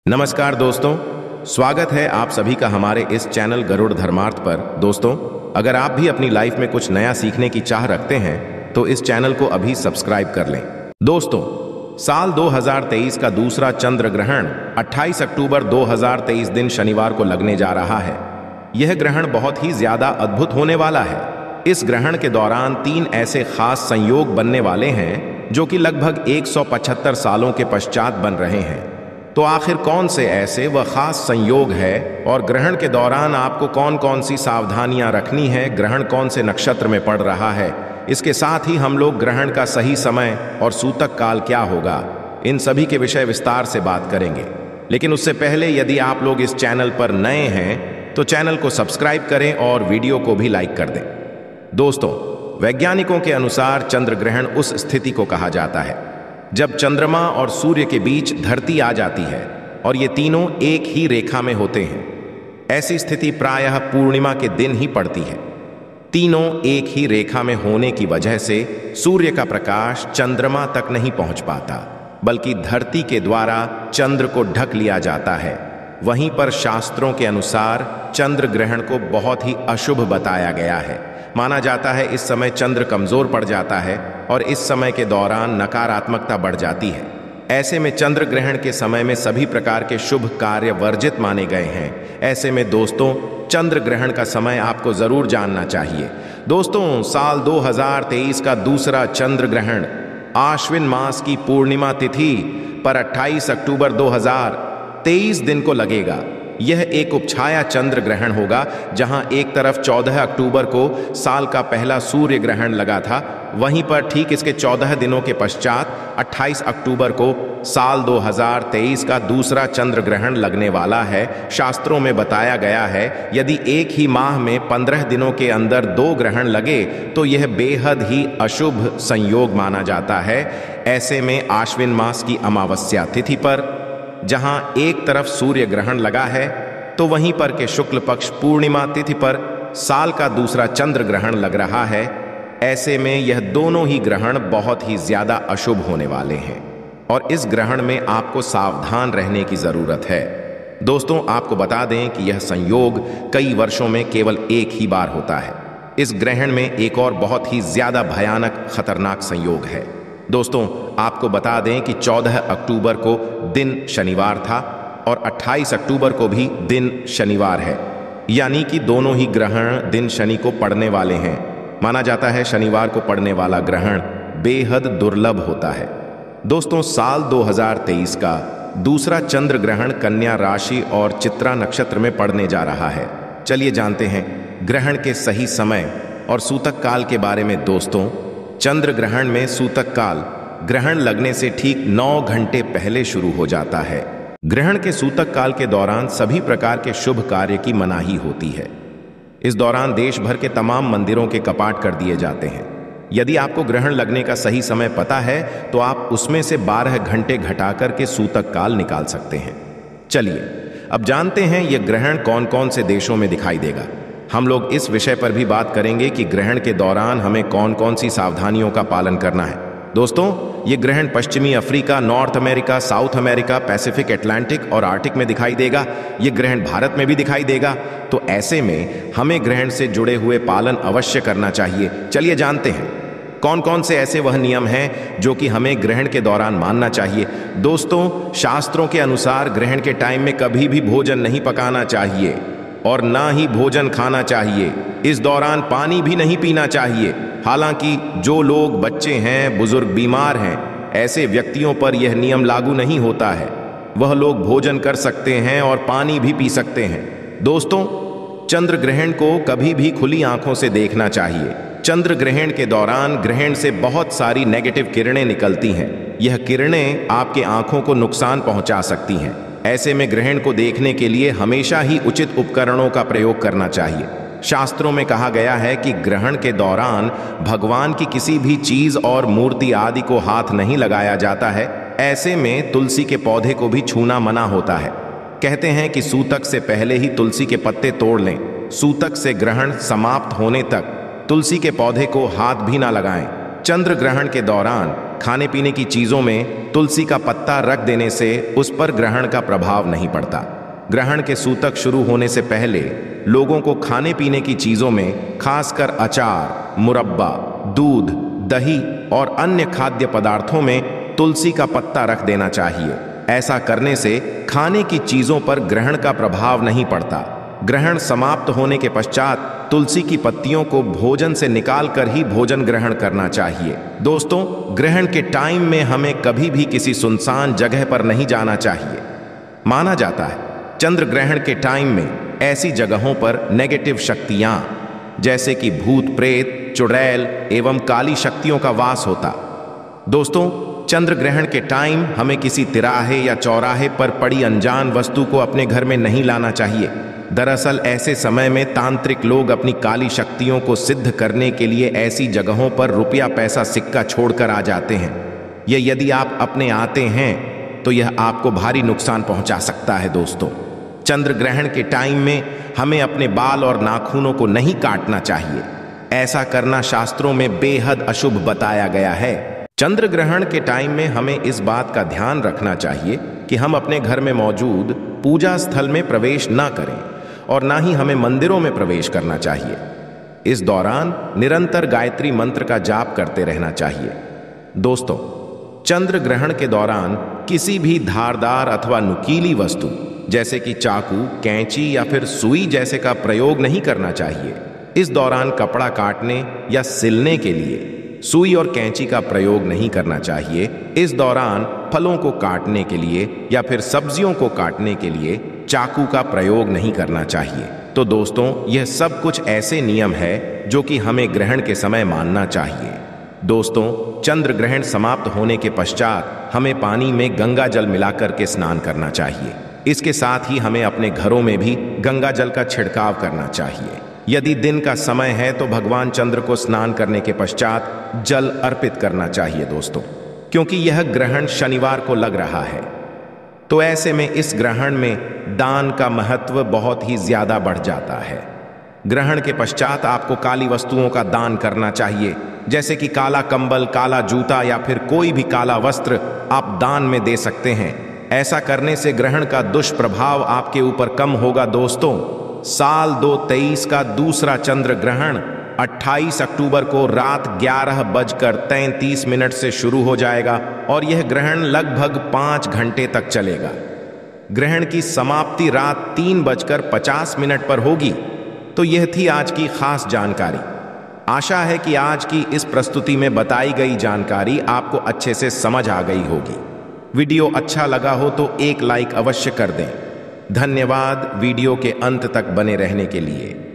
नमस्कार दोस्तों, स्वागत है आप सभी का हमारे इस चैनल गरुड़ धर्मार्थ पर। दोस्तों, अगर आप भी अपनी लाइफ में कुछ नया सीखने की चाह रखते हैं तो इस चैनल को अभी सब्सक्राइब कर लें। दोस्तों, साल 2023 का दूसरा चंद्र ग्रहण 28 अक्टूबर 2023 दिन शनिवार को लगने जा रहा है। यह ग्रहण बहुत ही ज्यादा अद्भुत होने वाला है। इस ग्रहण के दौरान 3 ऐसे खास संयोग बनने वाले हैं जो कि लगभग 175 सालों के पश्चात बन रहे हैं। तो आखिर कौन से ऐसे व खास संयोग है और ग्रहण के दौरान आपको कौन कौन सी सावधानियां रखनी है, ग्रहण कौन से नक्षत्र में पड़ रहा है, इसके साथ ही हम लोग ग्रहण का सही समय और सूतक काल क्या होगा, इन सभी के विषय विस्तार से बात करेंगे। लेकिन उससे पहले यदि आप लोग इस चैनल पर नए हैं तो चैनल को सब्सक्राइब करें और वीडियो को भी लाइक कर दें। दोस्तों, वैज्ञानिकों के अनुसार चंद्र ग्रहण उस स्थिति को कहा जाता है जब चंद्रमा और सूर्य के बीच धरती आ जाती है और ये तीनों एक ही रेखा में होते हैं। ऐसी स्थिति प्रायः पूर्णिमा के दिन ही पड़ती है। तीनों एक ही रेखा में होने की वजह से सूर्य का प्रकाश चंद्रमा तक नहीं पहुंच पाता, बल्कि धरती के द्वारा चंद्र को ढक लिया जाता है। वहीं पर शास्त्रों के अनुसार चंद्र ग्रहण को बहुत ही अशुभ बताया गया है। माना जाता है इस समय चंद्र कमजोर पड़ जाता है और इस समय के दौरान नकारात्मकता बढ़ जाती है। ऐसे में चंद्र ग्रहण के समय में सभी प्रकार के शुभ कार्य वर्जित माने गए हैं। ऐसे में दोस्तों, चंद्र ग्रहण का समय आपको जरूर जानना चाहिए। दोस्तों, साल 2023 का दूसरा चंद्र ग्रहण आश्विन मास की पूर्णिमा तिथि पर 28 अक्टूबर 2023 दिन को लगेगा। यह एक उपछाया चंद्र ग्रहण होगा, जहां एक तरफ 14 अक्टूबर को साल का पहला सूर्य ग्रहण लगा था, वहीं पर ठीक इसके 14 दिनों के पश्चात 28 अक्टूबर को साल 2023 का दूसरा चंद्र ग्रहण लगने वाला है। शास्त्रों में बताया गया है यदि एक ही माह में 15 दिनों के अंदर 2 ग्रहण लगे तो यह बेहद ही अशुभ संयोग माना जाता है। ऐसे में आश्विन मास की अमावस्या तिथि पर जहां एक तरफ सूर्य ग्रहण लगा है तो वहीं पर के शुक्ल पक्ष पूर्णिमा तिथि पर साल का दूसरा चंद्र ग्रहण लग रहा है। ऐसे में यह दोनों ही ग्रहण बहुत ही ज्यादा अशुभ होने वाले हैं और इस ग्रहण में आपको सावधान रहने की जरूरत है। दोस्तों, आपको बता दें कि यह संयोग कई वर्षों में केवल एक ही बार होता है। इस ग्रहण में एक और बहुत ही ज्यादा भयानक खतरनाक संयोग है। दोस्तों, आपको बता दें कि 14 अक्टूबर को दिन शनिवार था और 28 अक्टूबर को भी दिन शनिवार है, यानी कि दोनों ही ग्रहण दिन शनि को पड़ने वाले हैं। माना जाता है शनिवार को पड़ने वाला ग्रहण बेहद दुर्लभ होता है। दोस्तों, साल 2023 का दूसरा चंद्र ग्रहण कन्या राशि और चित्रा नक्षत्र में पड़ने जा रहा है। चलिए जानते हैं ग्रहण के सही समय और सूतक काल के बारे में। दोस्तों, चंद्र ग्रहण में सूतक काल ग्रहण लगने से ठीक 9 घंटे पहले शुरू हो जाता है। ग्रहण के सूतक काल के दौरान सभी प्रकार के शुभ कार्य की मनाही होती है। इस दौरान देश भर के तमाम मंदिरों के कपाट कर दिए जाते हैं। यदि आपको ग्रहण लगने का सही समय पता है तो आप उसमें से 12 घंटे घटाकर के सूतक काल निकाल सकते हैं। चलिए अब जानते हैं यह ग्रहण कौन कौन से देशों में दिखाई देगा। हम लोग इस विषय पर भी बात करेंगे कि ग्रहण के दौरान हमें कौन कौन सी सावधानियों का पालन करना है। दोस्तों, ये ग्रहण पश्चिमी Africa, north America, south America, Pacific, Atlantic और आर्टिक में दिखाई देगा। ये ग्रहण भारत में भी दिखाई देगा। तो ऐसे में हमें ग्रहण से जुड़े हुए पालन अवश्य करना चाहिए। चलिए जानते हैं कौन कौन से ऐसे वह नियम हैं जो कि हमें ग्रहण के दौरान मानना चाहिए। दोस्तों, शास्त्रों के अनुसार ग्रहण के टाइम में कभी भी भोजन नहीं पकाना चाहिए और ना ही भोजन खाना चाहिए। इस दौरान पानी भी नहीं पीना चाहिए। हालांकि जो लोग बच्चे हैं, बुजुर्ग, बीमार हैं, ऐसे व्यक्तियों पर यह नियम लागू नहीं होता है। वह लोग भोजन कर सकते हैं और पानी भी पी सकते हैं। दोस्तों, चंद्र ग्रहण को कभी भी खुली आंखों से देखना चाहिए। चंद्र ग्रहण के दौरान ग्रहण से बहुत सारी नेगेटिव किरणें निकलती हैं। यह किरणें आपके आंखों को नुकसान पहुंचा सकती हैं। ऐसे में ग्रहण को देखने के लिए हमेशा ही उचित उपकरणों का प्रयोग करना चाहिए। शास्त्रों में कहा गया है कि ग्रहण के दौरान भगवान की किसी भी चीज और मूर्ति आदि को हाथ नहीं लगाया जाता है। ऐसे में तुलसी के पौधे को भी छूना मना होता है। कहते हैं कि सूतक से पहले ही तुलसी के पत्ते तोड़ लें। सूतक से ग्रहण समाप्त होने तक तुलसी के पौधे को हाथ भी ना लगाएं। चंद्र ग्रहण के दौरान खाने पीने की चीजों में तुलसी का पत्ता रख देने से उस पर ग्रहण का प्रभाव नहीं पड़ता। ग्रहण के सूतक शुरू होने से पहले लोगों को खाने पीने की चीजों में खासकर अचार, मुरब्बा, दूध, दही और अन्य खाद्य पदार्थों में तुलसी का पत्ता रख देना चाहिए। ऐसा करने से खाने की चीजों पर ग्रहण का प्रभाव नहीं पड़ता। ग्रहण समाप्त होने के पश्चात तुलसी की पत्तियों को भोजन से निकालकर ही भोजन ग्रहण करना चाहिए। दोस्तों, ग्रहण के टाइम में हमें कभी भी किसी सुनसान जगह पर नहीं जाना चाहिए। माना जाता है चंद्र ग्रहण के टाइम में ऐसी जगहों पर नेगेटिव शक्तियां जैसे कि भूत प्रेत, चुड़ैल एवं काली शक्तियों का वास होता। दोस्तों, चंद्र ग्रहण के टाइम हमें किसी तिराहे या चौराहे पर पड़ी अनजान वस्तु को अपने घर में नहीं लाना चाहिए। दरअसल ऐसे समय में तांत्रिक लोग अपनी काली शक्तियों को सिद्ध करने के लिए ऐसी जगहों पर रुपया, पैसा, सिक्का छोड़कर आ जाते हैं। यदि आप अपने आते हैं तो यह आपको भारी नुकसान पहुंचा सकता है। दोस्तों, चंद्र ग्रहण के टाइम में हमें अपने बाल और नाखूनों को नहीं काटना चाहिए। ऐसा करना शास्त्रों में बेहद अशुभ बताया गया है। चंद्र ग्रहण के टाइम में हमें इस बात का ध्यान रखना चाहिए कि हम अपने घर में मौजूद पूजा स्थल में प्रवेश ना करें और ना ही हमें मंदिरों में प्रवेश करना चाहिए। इस दौरान निरंतर गायत्री मंत्र का जाप करते रहना चाहिए। दोस्तों, चंद्र ग्रहण के दौरान किसी भी धारदार अथवा नुकीली वस्तु जैसे कि चाकू, कैंची या फिर सुई जैसे का प्रयोग नहीं करना चाहिए। इस दौरान कपड़ा काटने या सिलने के लिए सुई और कैंची का प्रयोग नहीं करना चाहिए। इस दौरान फलों को काटने के लिए या फिर सब्जियों को काटने के लिए चाकू का प्रयोग नहीं करना चाहिए। तो दोस्तों, यह सब कुछ ऐसे नियम है जो कि हमें ग्रहण के समय मानना चाहिए। दोस्तों, चंद्र ग्रहण समाप्त होने के पश्चात हमें पानी में गंगा जल मिलाकर के स्नान करना चाहिए। इसके साथ ही हमें अपने घरों में भी गंगा जल का छिड़काव करना चाहिए। यदि दिन का समय है तो भगवान चंद्र को स्नान करने के पश्चात जल अर्पित करना चाहिए। दोस्तों, क्योंकि यह ग्रहण शनिवार को लग रहा है, तो ऐसे में इस ग्रहण में दान का महत्व बहुत ही ज्यादा बढ़ जाता है। ग्रहण के पश्चात आपको काली वस्तुओं का दान करना चाहिए, जैसे कि काला कंबल, काला जूता या फिर कोई भी काला वस्त्र आप दान में दे सकते हैं। ऐसा करने से ग्रहण का दुष्प्रभाव आपके ऊपर कम होगा। दोस्तों, साल 2023 का दूसरा चंद्र ग्रहण 28 अक्टूबर को रात 11:33 से शुरू हो जाएगा और यह ग्रहण लगभग 5 घंटे तक चलेगा। ग्रहण की समाप्ति रात 3:50 पर होगी। तो यह थी आज की खास जानकारी। आशा है कि आज की इस प्रस्तुति में बताई गई जानकारी आपको अच्छे से समझ आ गई होगी। वीडियो अच्छा लगा हो तो एक लाइक अवश्य कर दें। धन्यवाद वीडियो के अंत तक बने रहने के लिए।